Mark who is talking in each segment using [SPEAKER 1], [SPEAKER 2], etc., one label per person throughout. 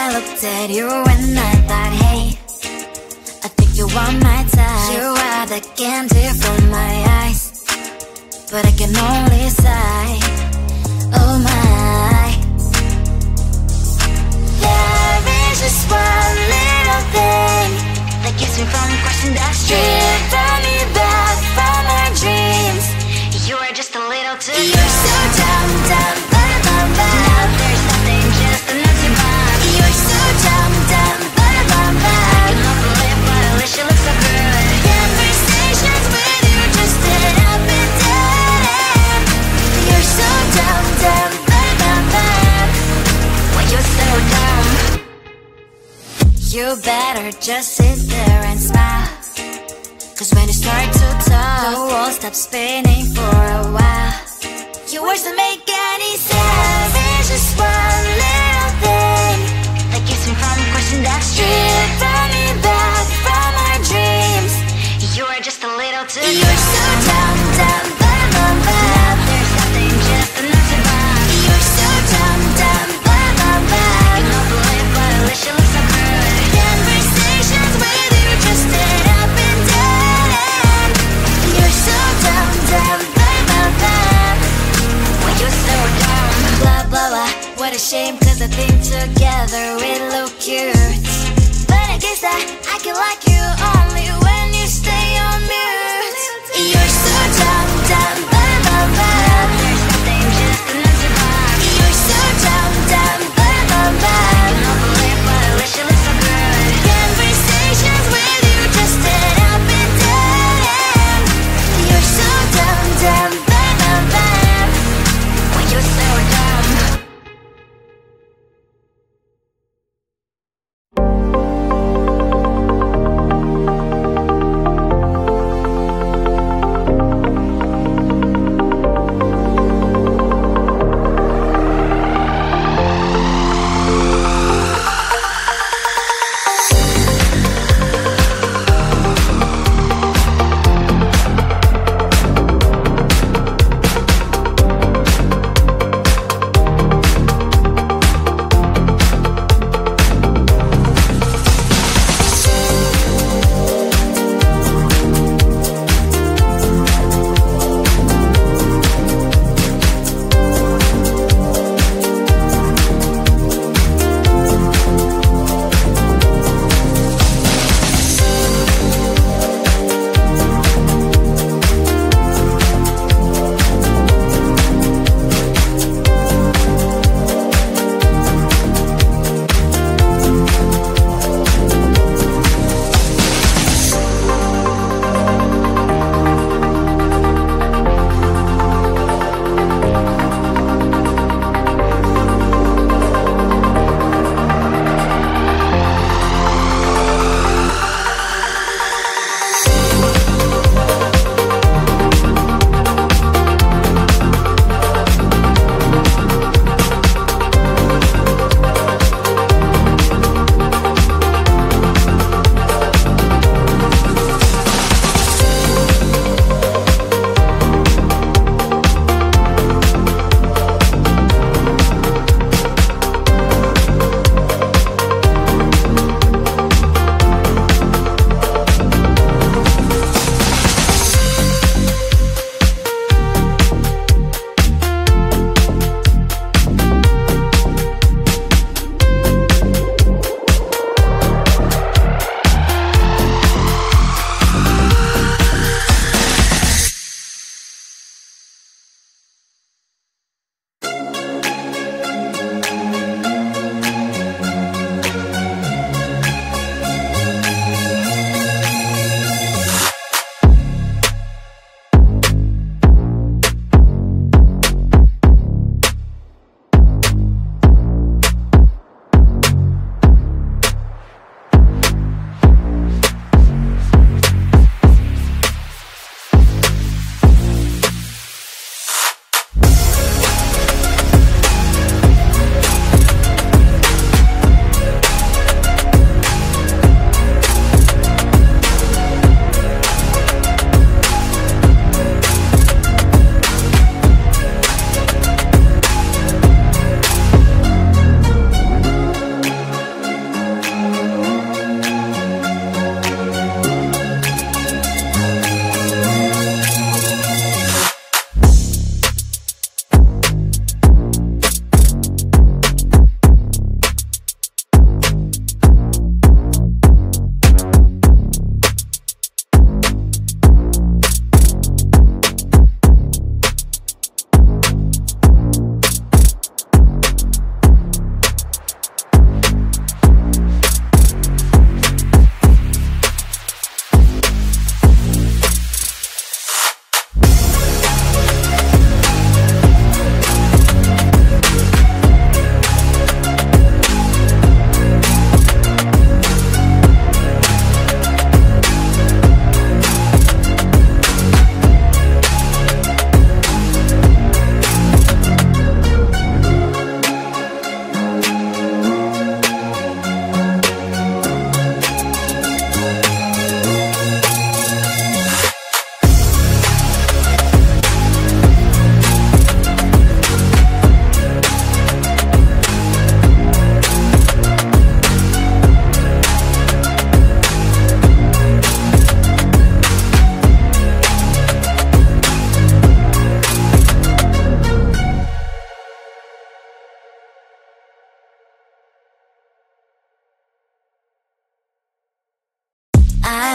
[SPEAKER 1] I looked at you and I thought, hey, I think you are my type. You are the candy from my eyes, but I can only sigh, oh my. There is just one little thing that keeps me from crossing that street. Turn me back from my dreams. You are just a little too good. You're so dumb, dumb, bum, bum, bum. Now there's nothing, just an empty box. You're so dumb, dumb, bum, bum, bum. I cannot believe but at least you look so good. Conversations with you just end up in dead end. You're so dumb, dumb, bum, bum, bum. Why you're so dumb? You better just sit there and smile, 'cause when you start to talk, the world stops spinning for a while. Your words don't make any sense. There's just one little thing that keeps me from crossing that street. Turn me back from our dreams. You are just a little too good. You're so dumb, dumb, bum, bum, bum. Now there's nothing, just an empty box. You're so dumb, dumb, bum, bum, bum. I cannot believe but at least you look so good. Conversations with you just end up in dead end. You're so dumb, dumb, bum, bum, bum. Why you're so dumb? Blah, blah, blah. What a shame, 'cause I think together we look cute. But I guess that I can like you only when you stay on mute. You're so dumb, dumb, bum, bum, bum. There's nothing, just an empty box. You're so dumb, dumb, bum, bum, bum. I cannot believe but at least you look so good. Conversations with you just end up in dead end. You're so dumb, dumb, bum, bum, bum. Why you're so dumb?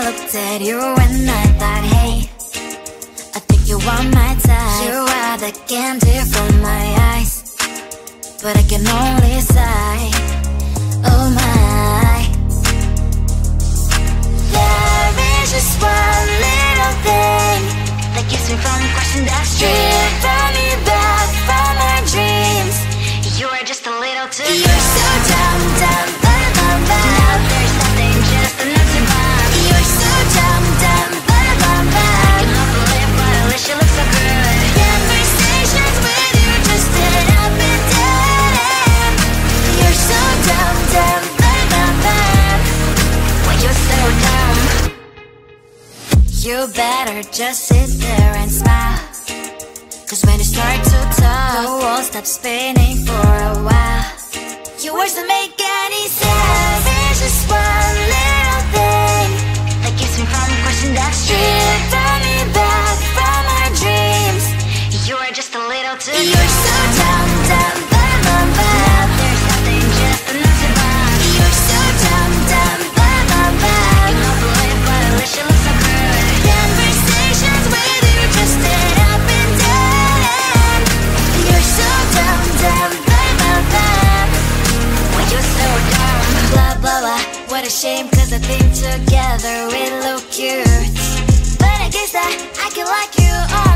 [SPEAKER 1] looked at you and I thought, hey, I think you are my type. You are the candy from my eyes, but I can only sigh, oh my. There is just one little thing that keeps me from crossing that street. Bring me back from our dreams. You are just a little too good. You're so dumb, dumb, bum, bum, bum. Now there's nothing, just an empty bomb. You're so dumb, dumb, bum, bum, bum. I can not believe, but at least you look so good. Conversations with you just end up in dead end. You're so dumb, dumb, bum, bum, bum. Why you're so dumb? You better just sit there and smile, 'cause when you start to talk, the world stops spinning for a while. Your words don't make any sense. There's just one little thing that keeps me from crossing that street. Bring me back from our dreams. You are just a little too good. You're so dumb, dumb, bum, bum, bum. Now there's nothing, just an empty bomb. You're so dumb, dumb, bum, bum, bum. I cannot believe, but at least you look so good. Conversations with you just end up in dead end. You're so dumb, dumb, bum, bum, bum. Why you're so dumb? Blah, blah, blah. What a shame, 'cause I think together we look cute. But I guess that I can like you all